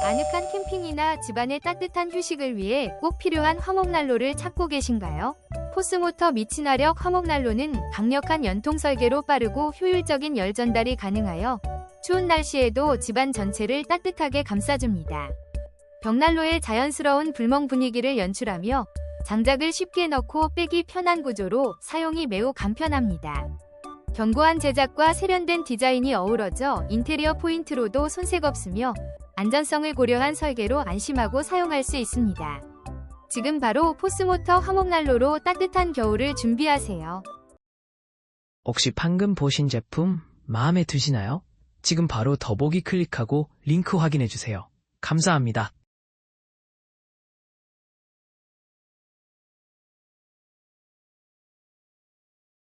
아늑한 캠핑이나 집안의 따뜻한 휴식을 위해 꼭 필요한 화목난로를 찾고 계신가요? 포스모터 미친화력 화목난로는 강력한 연통 설계로 빠르고 효율적인 열 전달이 가능하여 추운 날씨에도 집안 전체를 따뜻하게 감싸줍니다. 벽난로의 자연스러운 불멍 분위기를 연출하며 장작을 쉽게 넣고 빼기 편한 구조로 사용이 매우 간편합니다. 견고한 제작과 세련된 디자인이 어우러져 인테리어 포인트로도 손색 없으며 안전성을 고려한 설계로 안심하고 사용할 수 있습니다. 지금 바로 포스모터 화목난로로 따뜻한 겨울을 준비하세요. 혹시 방금 보신 제품 마음에 드시나요? 지금 바로 더보기 클릭하고 링크 확인해주세요. 감사합니다.